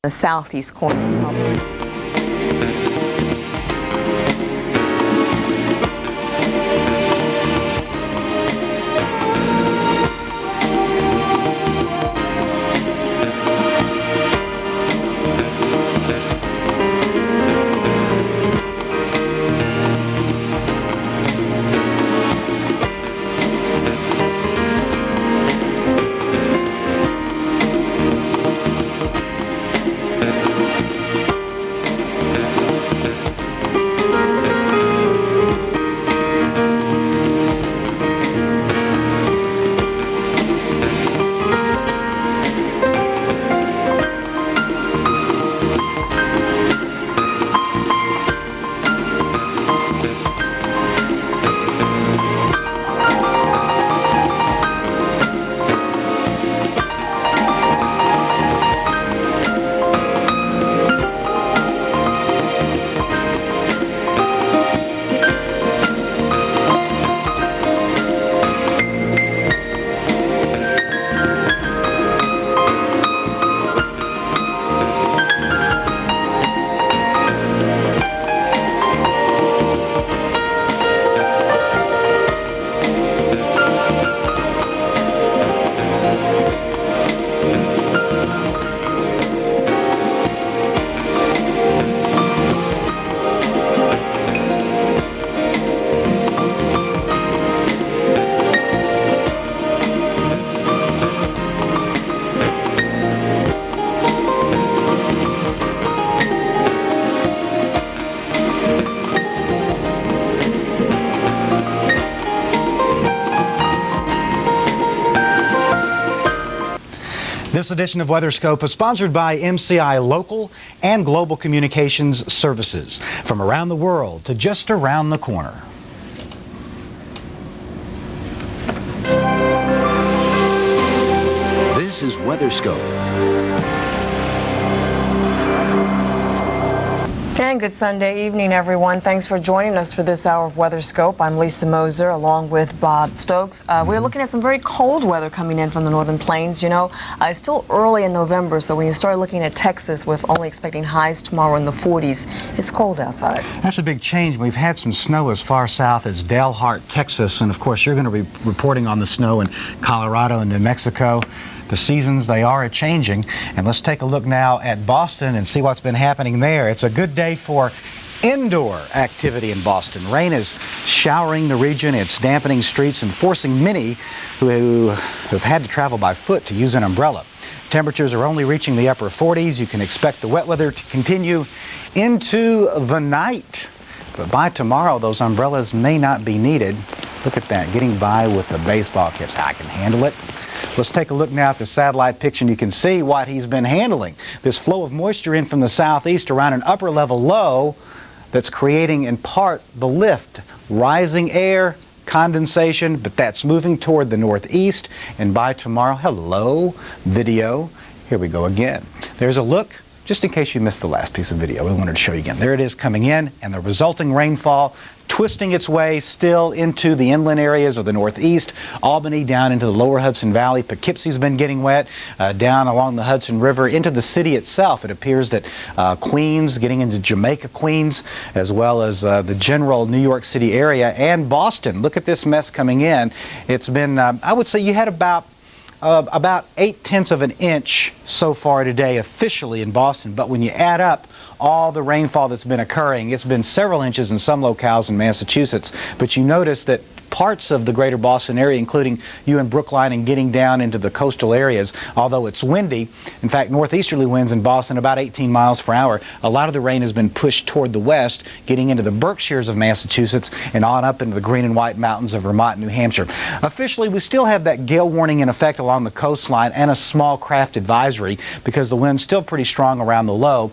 the southeast corner. This edition of WeatherScope is sponsored by MCI Local and Global Communications Services. From around the world to just around the corner. This is WeatherScope. And good Sunday evening, everyone. Thanks for joining us for this hour of WeatherScope. I'm Lisa Moser, along with Bob Stokes. We're looking at some very cold weather coming in from the northern plains. You know, it's still early in November, so when you start looking at Texas with only expecting highs tomorrow in the 40s, it's cold outside. That's a big change. We've had some snow as far south as Dalhart, Texas, and of course you're going to be reporting on the snow in Colorado and New Mexico. The seasons, they are a-changing. And let's take a look now at Boston and see what's been happening there. It's a good day for indoor activity in Boston. Rain is showering the region. It's dampening streets and forcing many who have had to travel by foot to use an umbrella. Temperatures are only reaching the upper 40s. You can expect the wet weather to continue into the night. But by tomorrow, those umbrellas may not be needed. Look at that, getting by with the baseball caps. I can handle it. Let's take a look now at the satellite picture, and you can see what he's been handling. This flow of moisture in from the southeast around an upper level low that's creating in part the lift. Rising air, condensation, but that's moving toward the northeast. And by tomorrow, hello, video. Here we go again. There's a look, just in case you missed the last piece of video. We wanted to show you again. There it is coming in, and the resulting rainfall twisting its way still into the inland areas of the northeast. Albany down into the lower Hudson Valley. Poughkeepsie's been getting wet down along the Hudson River into the city itself. It appears that Queens, getting into Jamaica, Queens, as well as the general New York City area and Boston. Look at this mess coming in. It's been, I would say you had about 8/10 of an inch so far today officially in Boston, but when you add up all the rainfall that's been occurring, it's been several inches in some locales in Massachusetts. But you notice that parts of the greater Boston area, including you and Brookline and getting down into the coastal areas, although it's windy, in fact northeasterly winds in Boston about 18 miles per hour, a lot of the rain has been pushed toward the west, getting into the Berkshires of Massachusetts and on up into the Green and White Mountains of Vermont and New Hampshire. Officially, we still have that gale warning in effect along the coastline and a small craft advisory because the wind's still pretty strong around the low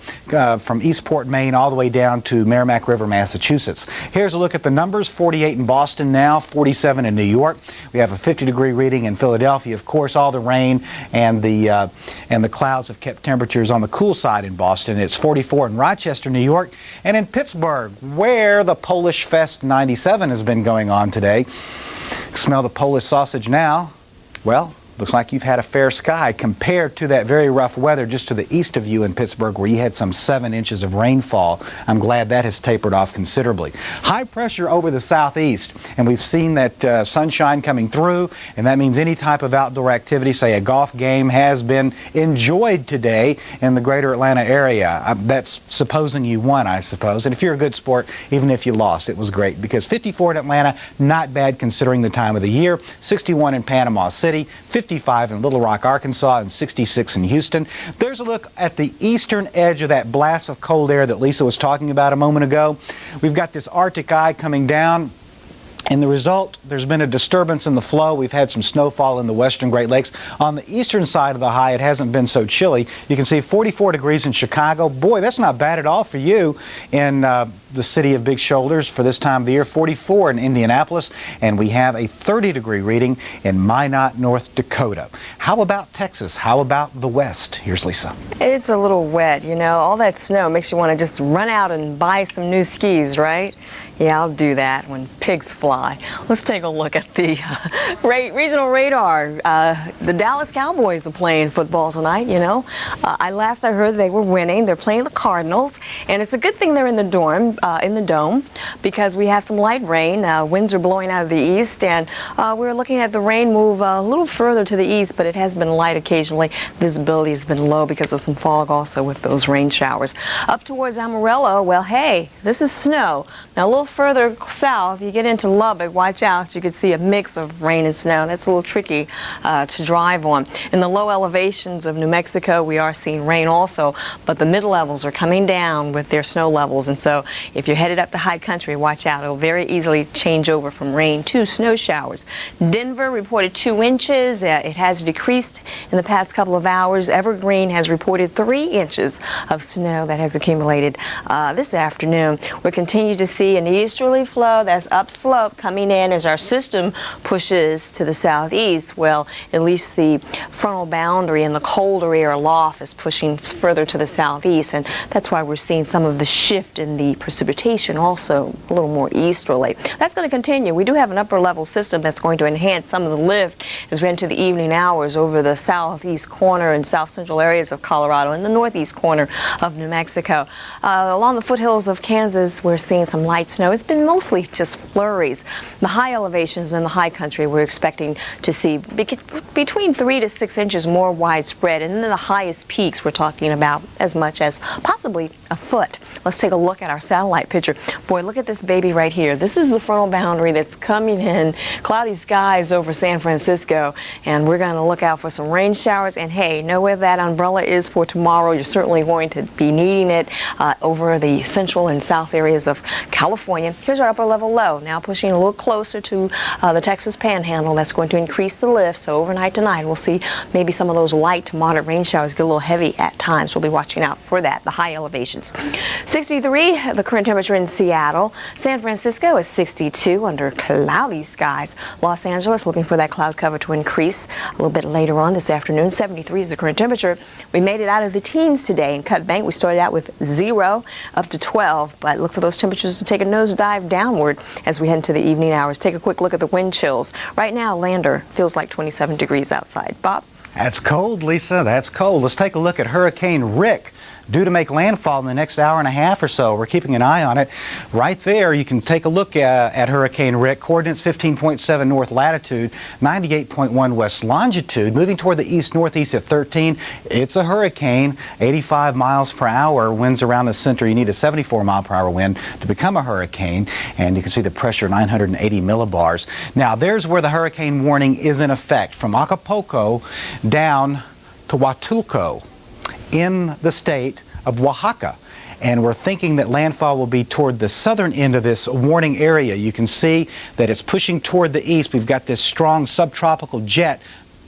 from Eastport, Maine all the way down to Merrimack River, Massachusetts. Here's a look at the numbers. 48 in Boston now, 47 in New York. We have a 50-degree reading in Philadelphia. Of course, all the rain and the clouds have kept temperatures on the cool side in Boston. It's 44 in Rochester, New York, and in Pittsburgh, where the Polish Fest 97 has been going on today. Smell the Polish sausage now. Well, Looks like you've had a fair sky compared to that very rough weather just to the east of you in Pittsburgh, where you had some 7 inches of rainfall. I'm glad that has tapered off considerably. High pressure over the southeast, and we've seen that sunshine coming through, and that means any type of outdoor activity, say a golf game, has been enjoyed today in the greater Atlanta area. That's supposing you won, I suppose. And if you're a good sport, even if you lost, it was great, because 54 in Atlanta, not bad considering the time of the year. 61 in Panama City, 55 in Little Rock, Arkansas, and 66 in Houston. There's a look at the eastern edge of that blast of cold air that Lisa was talking about a moment ago. We've got this Arctic eye coming down. And the result, there's been a disturbance in the flow. We've had some snowfall in the western Great Lakes. On the eastern side of the high, it hasn't been so chilly. You can see 44 degrees in Chicago. Boy, that's not bad at all for you in the city of big shoulders for this time of the year. 44 in Indianapolis. And we have a 30-degree reading in Minot, North Dakota. How about Texas? How about the West? Here's Lisa. It's a little wet, you know. All that snow makes you want to just run out and buy some new skis, right? Yeah, I'll do that when pigs fly. Let's take a look at the regional radar. The Dallas Cowboys are playing football tonight, you know. Last I heard they were winning. They're playing the Cardinals, and it's a good thing they're in the dome, because we have some light rain. Winds are blowing out of the east, and we're looking at the rain move a little further to the east, but it has been light occasionally. Visibility has been low because of some fog also with those rain showers. Up towards Amarillo, well, hey, this is snow. Now, a little further south, you get into Lubbock, watch out, you could see a mix of rain and snow. That's a little tricky to drive on. In the low elevations of New Mexico, we are seeing rain also, but the mid-levels are coming down with their snow levels, and so if you're headed up to high country, watch out. It'll very easily change over from rain to snow showers. Denver reported 2 inches. It has decreased in the past couple of hours. Evergreen has reported 3 inches of snow that has accumulated this afternoon. We'll continue to see an easterly flow that's upslope coming in as our system pushes to the southeast. Well, at least the frontal boundary and the colder air aloft is pushing further to the southeast, and that's why we're seeing some of the shift in the precipitation also a little more easterly. That's going to continue. We do have an upper level system that's going to enhance some of the lift as we enter the evening hours over the southeast corner and south central areas of Colorado and the northeast corner of New Mexico. Along the foothills of Kansas, we're seeing some light snow. It's been mostly just flurries. The high elevations in the high country, we're expecting to see between 3 to 6 inches more widespread, and then the highest peaks, we're talking about as much as possibly a foot. Let's take a look at our satellite picture. Boy, look at this baby right here. This is the frontal boundary that's coming in. Cloudy skies over San Francisco, and we're going to look out for some rain showers. And hey, know where that umbrella is for tomorrow. You're certainly going to be needing it over the central and south areas of California. Here's our upper level low, now pushing a little closer to the Texas Panhandle. That's going to increase the lift. So overnight tonight, we'll see maybe some of those light to moderate rain showers get a little heavy at times. We'll be watching out for that, the high elevations. 63, the current temperature in Seattle. San Francisco is 62 under cloudy skies. Los Angeles looking for that cloud cover to increase a little bit later on this afternoon. 73 is the current temperature. We made it out of the teens today. In Cut Bank, we started out with 0 up to 12, but look for those temperatures to take a nosedive downward as we head into the evening hours. Take a quick look at the wind chills. Right now, Lander feels like 27 degrees outside. Bob? That's cold, Lisa. That's cold. Let's take a look at Hurricane Rick, due to make landfall in the next hour and a half or so. We're keeping an eye on it. Right there, you can take a look at Hurricane Rick. Coordinates 15.7 north latitude, 98.1 west longitude, moving toward the east-northeast at 13. It's a hurricane, 85 miles per hour. Winds around the center. You need a 74-mile-per-hour wind to become a hurricane, and you can see the pressure, 980 millibars. Now, there's where the hurricane warning is in effect, from Acapulco down to Huatulco, in the state of Oaxaca. And we're thinking that landfall will be toward the southern end of this warning area. You can see that it's pushing toward the east. We've got this strong subtropical jet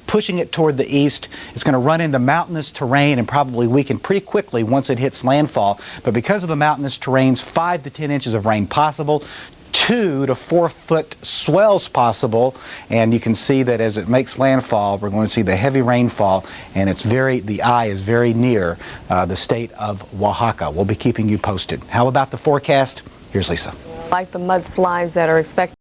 pushing it toward the east. It's going to run into mountainous terrain and probably weaken pretty quickly once it hits landfall. But because of the mountainous terrains, 5 to 10 inches of rain possible. 2 to 4 foot swells possible, and you can see that as it makes landfall, we're going to see the heavy rainfall, and the eye is very near the state of Oaxaca. We'll be keeping you posted. How about the forecast? Here's Lisa. Like the mudslides that are expected